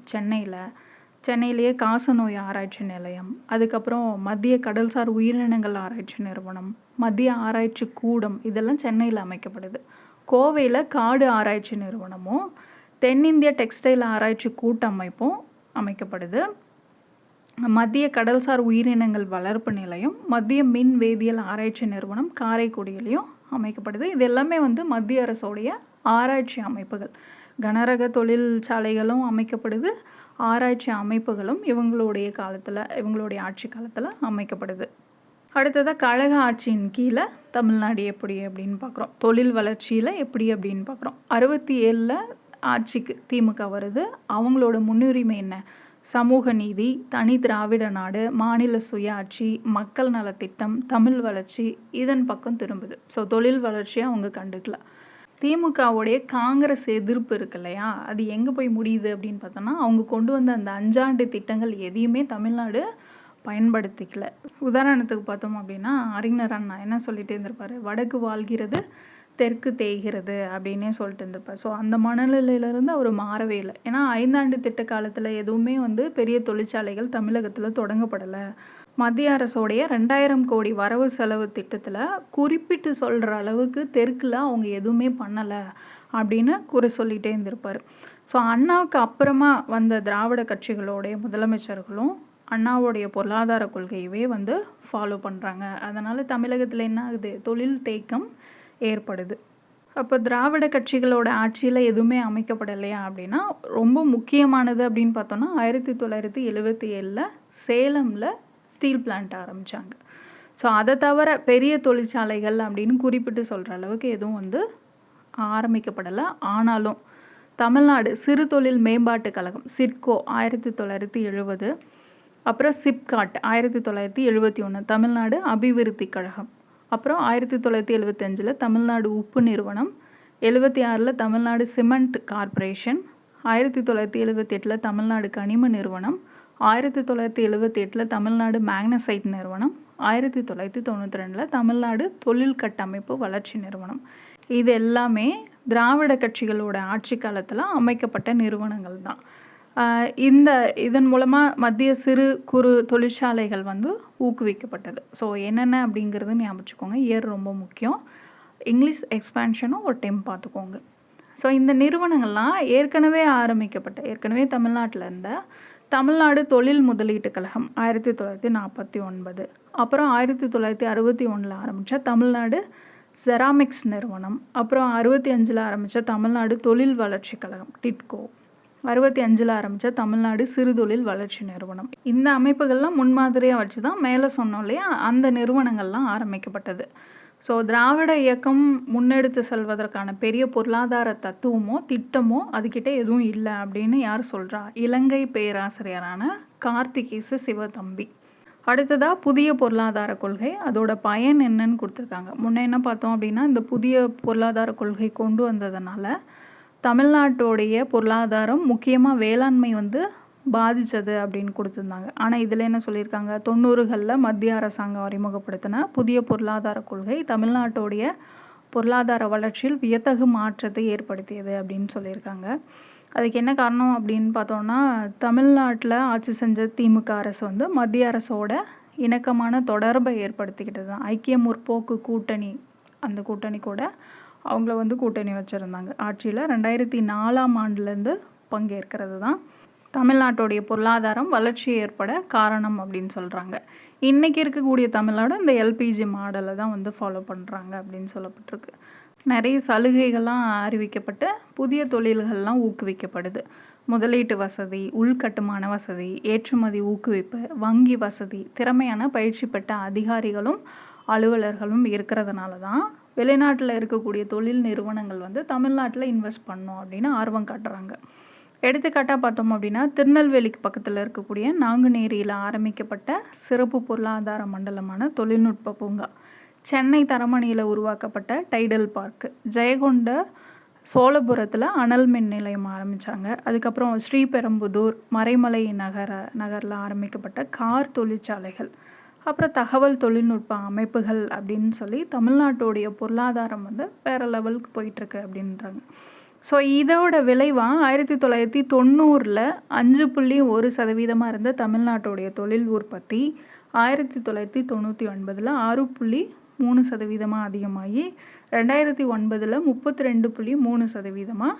சென்னையிலேயே காசநோய் ஆராய்ச்சி நிலையம், அதுக்கப்புறம் மத்திய கடல்சார் உயிரினங்கள் ஆராய்ச்சி நிறுவனம், மத்திய ஆராய்ச்சி கூடம், இதெல்லாம் சென்னையில் அமைக்கப்படுது. கோவையில் காடு ஆராய்ச்சி நிறுவனமும் தென்னிந்திய டெக்ஸ்டைல் ஆராய்ச்சி கூட்டமைப்பும் அமைக்கப்படுது. மத்திய கடல்சார் உயிரினங்கள் வளர்ப்பு நிலையம், மத்திய மின் வேதியியல் ஆராய்ச்சி நிறுவனம் காரைக்குடியிலையும் அமைக்கப்படுது. இது எல்லாமே வந்து மத்திய அரசோடைய ஆராய்ச்சி அமைப்புகள். கனரக தொழிற்சாலைகளும் அமைக்கப்படுது, ஆராய்ச்சி அமைப்புகளும் இவங்களுடைய ஆட்சி காலத்தில் அமைக்கப்படுது. அடுத்ததாக கழக ஆட்சியின் கீழே தமிழ்நாடு எப்படி அப்படின்னு பார்க்குறோம். தொழில் வளர்ச்சியில் எப்படி அப்படின்னு பார்க்குறோம். 67 ஆட்சிக்கு திமுக வருது. அவங்களோட முன்னுரிமை என்ன? சமூக நீதி, தனி திராவிட நாடு, மாநில சுயாட்சி, மக்கள் நலத்திட்டம், தமிழ் வளர்ச்சி, இதன் பக்கம் திரும்புது. ஸோ தொழில் வளர்ச்சியை அவங்க கண்டுக்கல. திமுகவுடைய காங்கிரஸ் எதிர்ப்பு இருக்கு இல்லையா, அது எங்கே போய் முடியுது அப்படின்னு பார்த்தோன்னா, அவங்க கொண்டு வந்த அந்த 5 ஆண்டு திட்டங்கள் எதையுமே தமிழ்நாடு பயன்படுத்திக்கல. உதாரணத்துக்கு பார்த்தோம் அப்படின்னா, அறிஞர் அண்ணா என்ன சொல்லிட்டு இருந்திருப்பாரு, வடக்கு வாழ்கிறது தெற்கு தேய்கிறது அப்படின்னே சொல்லிட்டு இருந்திருப்பார். ஸோ அந்த மனநிலையிலேருந்து அவர் மாறவே இல்லை. ஏன்னா 5 ஆண்டு திட்ட காலத்தில் எதுவுமே வந்து பெரிய தொழிற்சாலைகள் தமிழகத்தில் தொடங்கப்படலை. மத்திய அரசோடைய 2000 கோடி வரவு செலவு திட்டத்தில் குறிப்பிட்டு சொல்கிற அளவுக்கு தெற்கில் அவங்க எதுவுமே பண்ணலை அப்படின்னு குறை சொல்லிகிட்டே இருந்திருப்பார். ஸோ அண்ணாவுக்கு அப்புறமா வந்த திராவிட கட்சிகளுடைய முதலமைச்சர்களும் அண்ணாவுடைய பொருளாதார கொள்கையவே வந்து ஃபாலோ பண்ணுறாங்க. அதனால் தமிழகத்தில் என்ன ஆகுது, தொழில் தேக்கம் ஏற்படுது. அப்போ திராவிட கட்சிகளோட ஆட்சியில் எதுவுமே அமைக்கப்படலையா அப்படின்னா, ரொம்ப முக்கியமானது அப்படின்னு பார்த்தோன்னா 1977 சேலமில் ஸ்டீல் பிளான்ட் ஆரம்பித்தாங்க. ஸோ அதை தவிர பெரிய தொழிற்சாலைகள் அப்படின்னு குறிப்பிட்டு சொல்கிற அளவுக்கு எதுவும் வந்து ஆரம்பிக்கப்படலை. ஆனாலும் தமிழ்நாடு சிறு தொழில் மேம்பாட்டு கழகம் சிட்கோ 1970, அப்புறம் சிப்காட் 1971 தமிழ்நாடு அபிவிருத்தி கழகம், அப்புறம் 1975 தமிழ்நாடு உப்பு நிறுவனம், 76ல் தமிழ்நாடு சிமெண்ட் கார்ப்பரேஷன், 1978ல் தமிழ்நாடு கனிம நிறுவனம், 1978ல் தமிழ்நாடு மேக்னசைட் நிறுவனம், 1992ல் தமிழ்நாடு தொழில் கட்டமைப்பு வளர்ச்சி நிறுவனம். இது எல்லாமே திராவிட கட்சிகளோட ஆட்சி காலத்தில் அமைக்கப்பட்ட நிறுவனங்கள் தான். இதன் மூலமாக மத்திய சிறு குறு தொழிற்சாலைகள் வந்து ஊக்குவிக்கப்பட்டது. ஸோ என்னென்ன அப்படிங்கிறது ஞாபகம் வச்சுக்கோங்க. இயர் ரொம்ப முக்கியம். இங்கிலீஷ் எக்ஸ்பேன்ஷனும் ஒரு டைம் பார்த்துக்கோங்க. ஸோ இந்த நிறுவனங்கள்லாம் ஏற்கனவே தமிழ்நாட்டில் இருந்த தமிழ்நாடு தொழில் முதலீட்டு கழகம் 1949, அப்புறம் 1961 ஆரம்பித்த தமிழ்நாடு செராமிக்ஸ் நிறுவனம், அப்புறம் 65 ஆரம்பித்த தமிழ்நாடு தொழில் வளர்ச்சி கழகம் டிட்கோ, 65 ஆரம்பித்த தமிழ்நாடு சிறுதொழில் வளர்ச்சி நிறுவனம். இந்த அமைப்புகள்லாம் முன்மாதிரியாக வச்சு தான் மேலே சொன்னோம் இல்லையா, அந்த நிறுவனங்கள்லாம் ஆரம்பிக்கப்பட்டது. ஸோ திராவிட இயக்கம் முன்னெடுத்து செல்வதற்கான பெரிய பொருளாதார தத்துவமோ திட்டமோ அதுக்கிட்ட எதுவும் இல்லை அப்படின்னு யார் சொல்கிறா? இலங்கை பேராசிரியரான கார்த்திகேசு சிவதம்பி. அடுத்ததாக புதிய பொருளாதார கொள்கை, அதோட பயன் என்னன்னு கொடுத்துருக்காங்க. முன்ன என்ன பார்த்தோம் அப்படின்னா, இந்த புதிய பொருளாதார கொள்கை கொண்டு வந்ததுனால தமிழ்நாட்டோடைய பொருளாதாரம் முக்கியமாக வேளாண்மை வந்து பாதித்தது அப்படின்னு கொடுத்துருந்தாங்க. ஆனால் இதில் என்ன சொல்லியிருக்காங்க, 90களில் மத்திய அரசாங்கம் அறிமுகப்படுத்தின புதிய பொருளாதார கொள்கை தமிழ்நாட்டோடைய பொருளாதார வளர்ச்சியில் வியத்தகு மாற்றத்தை ஏற்படுத்தியது அப்படின்னு சொல்லியிருக்காங்க. அதுக்கு என்ன காரணம் அப்படின்னு பார்த்தோன்னா, தமிழ்நாட்டில் ஆட்சி செஞ்ச திமுக அரசு வந்து மத்திய அரசோட இணக்கமான தொடர்பை ஏற்படுத்திக்கிட்டது தான். ஐக்கிய முற்போக்கு கூட்டணி, அந்த கூட்டணி கூட அவங்கள வந்து கூட்டணி வச்சுருந்தாங்க. ஆட்சியில் 2004ஆம் ஆண்டுலேருந்து பங்கேற்கிறது தான் தமிழ்நாட்டுடைய பொருளாதாரம் வளர்ச்சி ஏற்பட காரணம் அப்படின்னு சொல்கிறாங்க. இன்றைக்கி இருக்கக்கூடிய தமிழ்நாடு இந்த எல்பிஜி மாடலை தான் வந்து ஃபாலோ பண்ணுறாங்க அப்படின்னு சொல்லப்பட்டிருக்கு. நிறைய சலுகைகள்லாம் அறிவிக்கப்பட்டு புதிய தொழில்கள்லாம் ஊக்குவிக்கப்படுது. முதலீட்டு வசதி, உள்கட்டுமான வசதி, ஏற்றுமதி ஊக்குவிப்பு, வங்கி வசதி, திறமையான பயிற்சி பெற்ற அதிகாரிகளும் அலுவலர்களும் இருக்கிறதுனால தான் வெளிநாட்டில் இருக்கக்கூடிய தொழில் நிறுவனங்கள் வந்து தமிழ்நாட்டில் இன்வெஸ்ட் பண்ணணும் அப்படின்னு ஆர்வம் காட்டுறாங்க. எடுத்துக்காட்டாக பார்த்தோம் அப்படின்னா, திருநெல்வேலிக்கு பக்கத்தில் இருக்கக்கூடிய நாங்குநேரியில் ஆரம்பிக்கப்பட்ட சிறப்பு பொருளாதார மண்டலமான தொழில்நுட்ப பூங்கா, சென்னை தரமணியில் உருவாக்கப்பட்ட டைடல் பார்க்கு, ஜெயங்கொண்ட சோழபுரத்தில் அனல் மின் நிலையம் ஆரம்பித்தாங்க. அதுக்கப்புறம் ஸ்ரீபெரும்புதூர் மறைமலை நகரில் ஆரம்பிக்கப்பட்ட கார் தொழிற்சாலைகள், அப்புறம் தகவல் தொழில்நுட்ப அமைப்புகள் அப்படின்னு சொல்லி தமிழ்நாட்டுடைய பொருளாதாரம் வந்து வேறு லெவலுக்கு போயிட்டுருக்கு அப்படின்றாங்க. ஸோ இதோட விளைவாக 1990ல் 5.1% இருந்த தமிழ்நாட்டுடைய தொழில் உற்பத்தி 1999ல் 6.3% அதிகமாகி 2009ல் 32.3%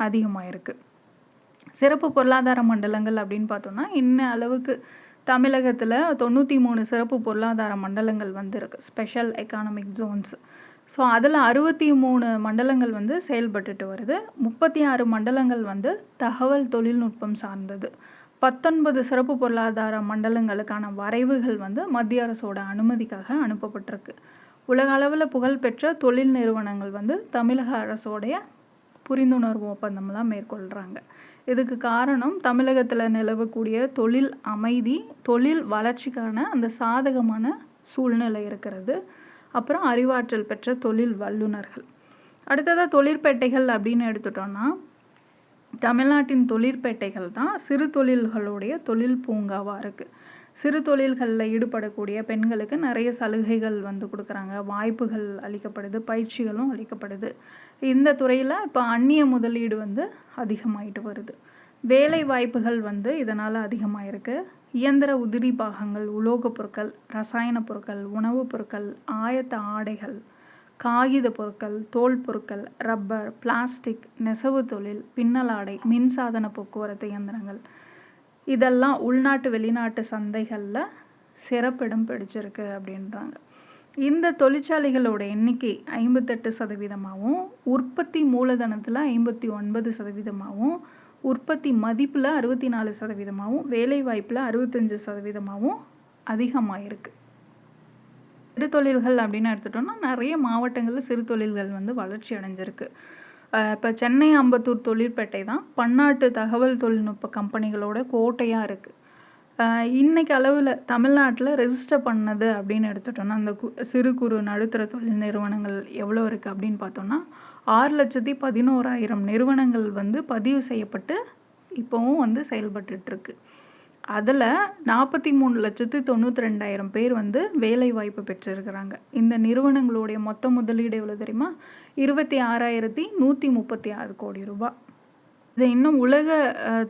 அதிகமாகிருக்கு. சிறப்பு பொருளாதார மண்டலங்கள் அப்படின்னு பார்த்தோன்னா, இன்ன அளவுக்கு தமிழகத்தில் 93 சிறப்பு பொருளாதார மண்டலங்கள் வந்து இருக்குது, ஸ்பெஷல் எக்கானமிக் ஜோன்ஸ். ஸோ அதில் 63 மண்டலங்கள் வந்து செயல்பட்டுட்டு வருது. 36 மண்டலங்கள் வந்து தகவல் தொழில்நுட்பம் சார்ந்தது. 19 சிறப்பு பொருளாதார மண்டலங்களுக்கான வரைவுகள் வந்து மத்திய அரசோட அனுமதிக்காக அனுப்பப்பட்டிருக்கு. உலக அளவில் புகழ்பெற்ற தொழில் நிறுவனங்கள் வந்து தமிழக அரசோடைய புரிந்துணர்வு ஒப்பந்தம்லாம் மேற்கொள்கிறாங்க. இதுக்கு காரணம் தமிழகத்தில் நிலவக்கூடிய தொழில் அமைதி, தொழில் வளர்ச்சிக்கான அந்த சாதகமான சூழ்நிலை இருக்கிறது. அப்புறம் அறிவாற்றல் பெற்ற தொழில் வல்லுநர்கள். அடுத்ததாக தொழிற்பேட்டைகள் அப்படின்னு எடுத்துட்டோன்னா, தமிழ்நாட்டின் தொழிற்பேட்டைகள் தான் சிறு தொழில்களுடைய தொழில் பூங்காவாக இருக்குது. சிறு தொழில்களில் ஈடுபடக்கூடிய பெண்களுக்கு நிறைய சலுகைகள் வந்து கொடுக்குறாங்க, வாய்ப்புகள் அளிக்கப்படுது, பயிற்சிகளும் அளிக்கப்படுது. இந்த துறையில் இப்போ அந்நிய முதலீடு வந்து அதிகமாகிட்டு வருது. வேலை வாய்ப்புகள் வந்து இதனால் அதிகமாகிருக்கு. இயந்திர உதிரி பாகங்கள், உலோகப் பொருட்கள், ரசாயன பொருட்கள், உணவுப் பொருட்கள், ஆயத்த ஆடைகள், காகித பொருட்கள், தோல் பொருட்கள், ரப்பர், பிளாஸ்டிக், நெசவு தொழில், பின்னலாடை, மின்சாதன போக்குவரத்து இயந்திரங்கள், இதெல்லாம் உள்நாட்டு வெளிநாட்டு சந்தைகளில் சிறப்பிடம் பிடிச்சிருக்கு அப்படின்றாங்க. இந்த தொழிற்சாலைகளோட எண்ணிக்கை 58%, உற்பத்தி மூலதனத்தில் 59%, உற்பத்தி மதிப்பில் 64%, வேலைவாய்ப்பில் 65% அதிகமாக இருக்குது. சிறு தொழில்கள் அப்படின்னு எடுத்துட்டோம்னா, நிறைய மாவட்டங்களில் சிறு தொழில்கள் வந்து வளர்ச்சி அடைஞ்சிருக்கு. இப்போ சென்னை அம்பத்தூர் தொழிற்பேட்டை தான் பன்னாட்டு தகவல் தொழில்நுட்ப கம்பெனிகளோட கோட்டையாக இருக்குது. இன்றைக்கு அளவில் தமிழ்நாட்டில் ரெஜிஸ்டர் பண்ணது அப்படின்னு எடுத்துட்டோம்னா, அந்த சிறு குறு நடுத்தர தொழில் நிறுவனங்கள் எவ்வளோ இருக்குது அப்படின்னு பார்த்தோம்னா 6,11,000 நிறுவனங்கள் வந்து பதிவு செய்யப்பட்டு இப்போவும் வந்து செயல்பட்டுருக்கு. அதில் 43,92,000 பேர் வந்து வேலைவாய்ப்பு பெற்றிருக்கிறாங்க. இந்த நிறுவனங்களுடைய மொத்த முதலீடு எவ்வளோ தெரியுமா? 26,136 கோடி ரூபாய். இதை இன்னும் உலக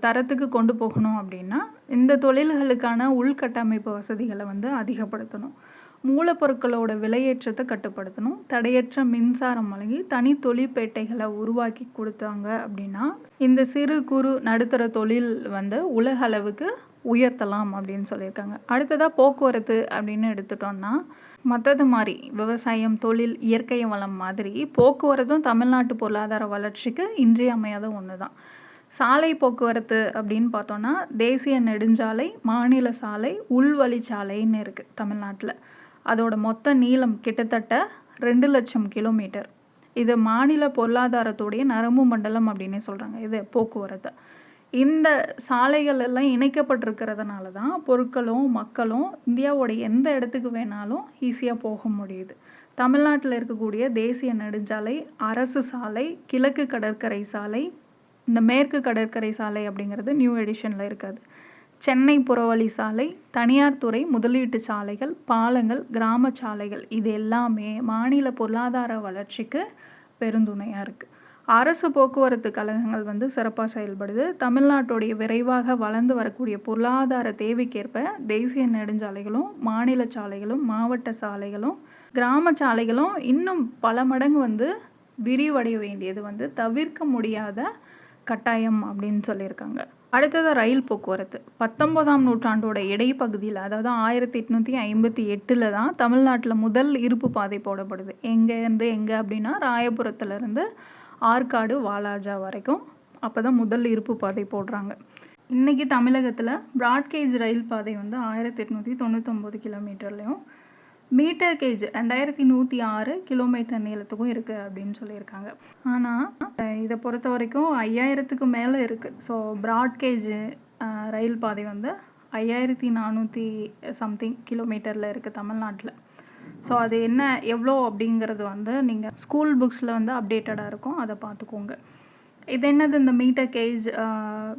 தரத்துக்கு கொண்டு போகணும் அப்படின்னா இந்த தொழில்களுக்கான உள்கட்டமைப்பு வசதிகளை வந்து அதிகப்படுத்தணும். மூலப்பொருட்களோட விலையேற்றத்தை கட்டுப்படுத்தணும். தடையற்ற மின்சாரம் வழங்கி தனி தொழிற்பேட்டைகளை உருவாக்கி கொடுத்தாங்க அப்படின்னா இந்த சிறு குறு நடுத்தர தொழில் வந்து உலக அளவுக்கு உயர்த்தலாம் அப்படின்னு சொல்லியிருக்காங்க. அடுத்ததாக போக்குவரத்து அப்படின்னு எடுத்துட்டோம்னா மற்றது மாதிரி விவசாயம், தொழில், இயற்கை வளம் மாதிரி போக்குவரத்தும் தமிழ்நாட்டு பொருளாதார வளர்ச்சிக்கு இன்றியமையாத ஒன்று தான். சாலை போக்குவரத்து அப்படின்னு பார்த்தோன்னா தேசிய நெடுஞ்சாலை, மாநில சாலை, உள்வழிச்சாலைன்னு இருக்குது தமிழ்நாட்டில். அதோட மொத்த நீளம் கிட்டத்தட்ட 2,00,000 கிலோமீட்டர். இது மாநில பொருளாதாரத்துடைய நரம்பு மண்டலம் அப்படின்னு சொல்கிறாங்க இது போக்குவரத்து. இந்த சாலைகள் எல்லாம் இணைக்கப்பட்டிருக்கிறதுனால தான் பொருட்களும் மக்களும் இந்தியாவோட எந்த இடத்துக்கு வேணாலும் ஈஸியாக போக முடியுது. தமிழ்நாட்டில் இருக்கக்கூடிய தேசிய நெடுஞ்சாலை, அரசு சாலை, கிழக்கு கடற்கரை சாலை, இந்த மேற்கு கடற்கரை சாலை அப்படிங்கிறது நியூ எடிஷனில் இருக்காது. சென்னை புறவழி சாலை, தனியார் துறை முதலீட்டு சாலைகள், பாலங்கள், கிராம சாலைகள் இது எல்லாமே மாநில பொருளாதார வளர்ச்சிக்கு பெருந்துணையாக இருக்குது. அரசு போக்குவரத்து கழகங்கள் வந்து சிறப்பாக செயல்படுது. தமிழ்நாட்டுடைய விரைவாக வளர்ந்து வரக்கூடிய பொருளாதார தேவைக்கேற்ப தேசிய நெடுஞ்சாலைகளும், மாநில சாலைகளும், மாவட்ட சாலைகளும், கிராம சாலைகளும் இன்னும் பல மடங்கு வந்து விரிவடைய வேண்டியது வந்து தவிர்க்க முடியாத கட்டாயம் அப்படின்னு சொல்லியிருக்காங்க. அடுத்தது ரயில் போக்குவரத்து. 19ஆம் நூற்றாண்டோட இடைப்பகுதியில், அதாவது 1858 தான் தமிழ்நாட்டில் முதல் இருப்பு பாதை போடப்படுது. எங்கேருந்து எங்கே அப்படின்னா ராயபுரத்துலேருந்து ஆற்காடு, வாலாஜா வரைக்கும் அப்போ தான் முதல் இருப்பு பாதை போடுறாங்க. இன்றைக்கி தமிழகத்தில் பிராட்கேஜ் ரயில் பாதை வந்து 1899 கிலோமீட்டர்லேயும், மீட்டர் கேஜ் 2106 கிலோமீட்டர் நீளத்துக்கும் இருக்குது அப்படின்னு சொல்லியிருக்காங்க. ஆனால் இதை பொறுத்த வரைக்கும் 5000க்கு மேலே இருக்குது. ஸோ பிராட்கேஜ் ரயில் பாதை வந்து 5400 சம்திங் கிலோமீட்டரில் இருக்குது தமிழ்நாட்டில். ஸோ அது என்ன எவ்வளோ அப்படிங்கிறது வந்து நீங்கள் ஸ்கூல் புக்ஸில் வந்து அப்டேட்டடாக இருக்கும், அதை பார்த்துக்கோங்க. இது என்னது இந்த மீட்டர் கேஜ்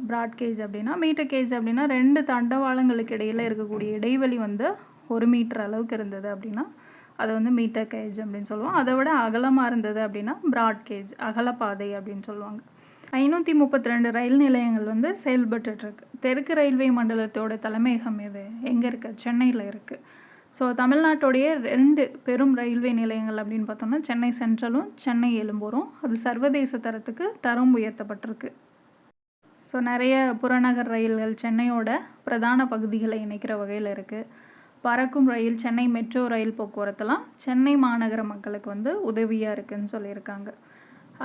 பிராட்கேஜ் அப்படின்னா? மீட்டர் கேஜ் அப்படின்னா 2 தண்டவாளங்களுக்கு இடையில் இருக்கக்கூடிய இடைவெளி வந்து 1 மீட்டர் அளவுக்கு இருந்தது அப்படின்னா அதை வந்து மீட்டர் கேஜ் அப்படின்னு சொல்லுவோம். அதை விட அகலமாக இருந்தது அப்படின்னா பிராட்கேஜ், அகலப்பாதை அப்படின்னு சொல்லுவாங்க. 532 ரயில் நிலையங்கள் வந்து செயல்பட்டுருக்கு. தெற்கு ரயில்வே மண்டலத்தோட தலைமையகம் எது எங்கே இருக்குது? சென்னையில் இருக்குது. ஸோ தமிழ்நாட்டுடைய 2 பெரும் ரயில்வே நிலையங்கள் அப்படின்னு பார்த்தோம்னா சென்னை சென்ட்ரலும் சென்னை எழும்பூரும். அது சர்வதேச தரத்துக்கு தரம் உயர்த்தப்பட்டிருக்கு. ஸோ நிறைய புறநகர் ரயில்கள் சென்னையோட பிரதான பகுதிகளை இணைக்கிற வகையில் இருக்குது. பறக்கும் ரயில், சென்னை மெட்ரோ ரயில் போக்குவரத்துலாம் சென்னை மாநகர மக்களுக்கு வந்து உதவியாக இருக்குதுன்னு சொல்லியிருக்காங்க.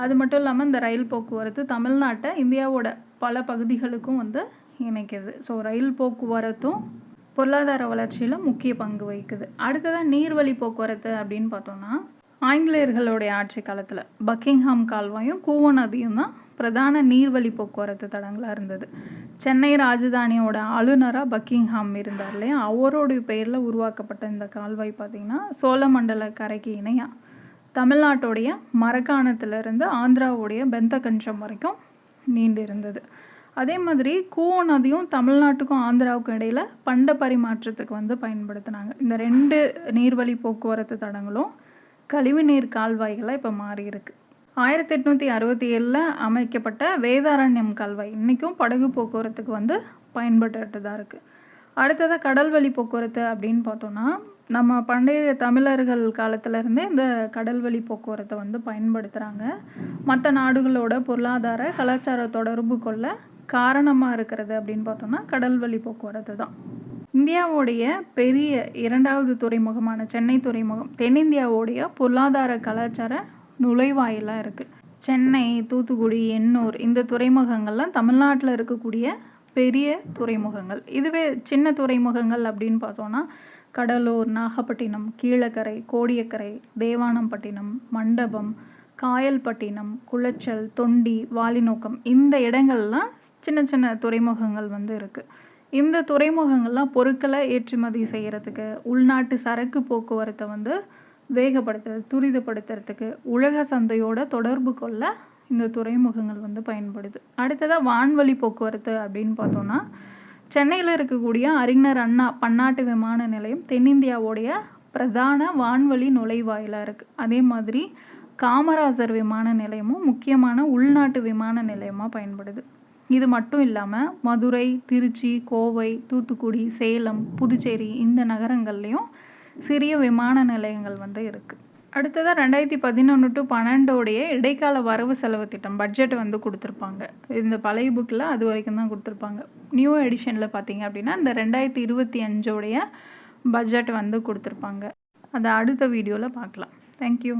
அது மட்டும் இல்லாமல் இந்த ரயில் போக்குவரத்து தமிழ்நாட்டை இந்தியாவோட பல பகுதிகளுக்கும் வந்து இணைக்குது. ஸோ ரயில் போக்குவரத்தும் பொருளாதார வளர்ச்சியில் முக்கிய பங்கு வகிக்குது. அடுத்ததாக நீர்வழி போக்குவரத்து அப்படின்னு பார்த்தோன்னா ஆங்கிலேயர்களுடைய ஆட்சி காலத்தில் பக்கிங்ஹாம் கால்வாயும் கூவ நதியும் தான் பிரதான நீர்வழி போக்குவரத்து தடங்களாக இருந்தது. சென்னை ராஜதானியோட ஆளுநராக பக்கிங்ஹாம் இருந்தார் இல்லையா, அவருடைய பெயரில் உருவாக்கப்பட்ட இந்த கால்வாய் பார்த்திங்கன்னா சோழமண்டல கரைக்கு இணையாக தமிழ்நாட்டுடைய மரக்காணத்திலிருந்து ஆந்திராவுடைய பெந்தகஞ்சம் வரைக்கும் நீண்டு இருந்தது. அதே மாதிரி கூவ நதியும் தமிழ்நாட்டுக்கும் ஆந்திராவுக்கும் இடையில் பண்ட பரிமாற்றத்துக்கு வந்து பயன்படுத்தினாங்க. இந்த 2 நீர்வழி போக்குவரத்து தடங்களும் கழிவுநீர் கால்வாய்களாக இப்போ மாறி இருக்கு. 1867 அமைக்கப்பட்ட வேதாரண்யம் கால்வாய் இன்றைக்கும் படகு போக்குவரத்துக்கு வந்து பயன்பட்டு தான் இருக்குது. அடுத்ததாக கடல் வழி போக்குவரத்து அப்படின்னு பார்த்தோன்னா நம்ம பண்டைய தமிழர்கள் காலத்திலேருந்தே இந்த கடல் வழி போக்குவரத்தை வந்து பயன்படுத்துகிறாங்க. மற்ற நாடுகளோட பொருளாதார கலாச்சார தொடர்பு கொள்ள காரணமாக இருக்கிறது அப்படின்னு பார்த்தோம்னா கடல் வழி போக்குவரத்து தான். இந்தியாவுடைய பெரிய 2வது துறைமுகமான சென்னை துறைமுகம் தென்னிந்தியாவுடைய பொருளாதார கலாச்சார நுழைவாயிலாக இருக்குது. சென்னை, தூத்துக்குடி, எண்ணூர் இந்த துறைமுகங்கள்லாம் தமிழ்நாட்டில் இருக்கக்கூடிய பெரிய துறைமுகங்கள். இதுவே சின்ன துறைமுகங்கள் அப்படின்னு பார்த்தோன்னா கடலூர், நாகப்பட்டினம், கீழக்கரை, கோடியக்கரை, தேவானம்பட்டினம், மண்டபம், காயல்பட்டினம், குளச்சல், தொண்டி, வாலிநோக்கம் இந்த இடங்கள்லாம் சின்ன சின்ன துறைமுகங்கள் வந்து இருக்குது. இந்த துறைமுகங்கள்லாம் பொருட்களை ஏற்றுமதி செய்கிறதுக்கு, உள்நாட்டு சரக்கு போக்குவரத்தை வந்து வேகப்படுத்துறது, துரிதப்படுத்துறதுக்கு, உலக சந்தையோட தொடர்பு கொள்ள இந்த துறைமுகங்கள் வந்து பயன்படுது. அடுத்ததாக வான்வழி போக்குவரத்து அப்படின்னு பார்த்தோன்னா, சென்னையில் இருக்கக்கூடிய அறிஞர் அண்ணா பன்னாட்டு விமான நிலையம் தென்னிந்தியாவுடைய பிரதான வான்வழி நுழைவாயிலாக இருக்குது. அதே மாதிரி காமராஜர் விமான நிலையமும் முக்கியமான உள்நாட்டு விமான நிலையமாக பயன்படுது. இது மட்டும் இல்லாமல் மதுரை, திருச்சி, கோவை, தூத்துக்குடி, சேலம், புதுச்சேரி இந்த நகரங்கள்லேயும் சிறிய விமான நிலையங்கள் வந்து இருக்குது. அடுத்ததாக 2011 to 12 இடைக்கால வரவு செலவு திட்டம் பட்ஜெட் வந்து கொடுத்துருப்பாங்க. இந்த பழைய புக்கில் அது வரைக்கும் தான் கொடுத்துருப்பாங்க. நியூ எடிஷனில் பார்த்தீங்க அப்படின்னா இந்த 2025 பட்ஜெட் வந்து கொடுத்துருப்பாங்க. அதை அடுத்த வீடியோவில் பார்க்கலாம். தேங்க்யூ.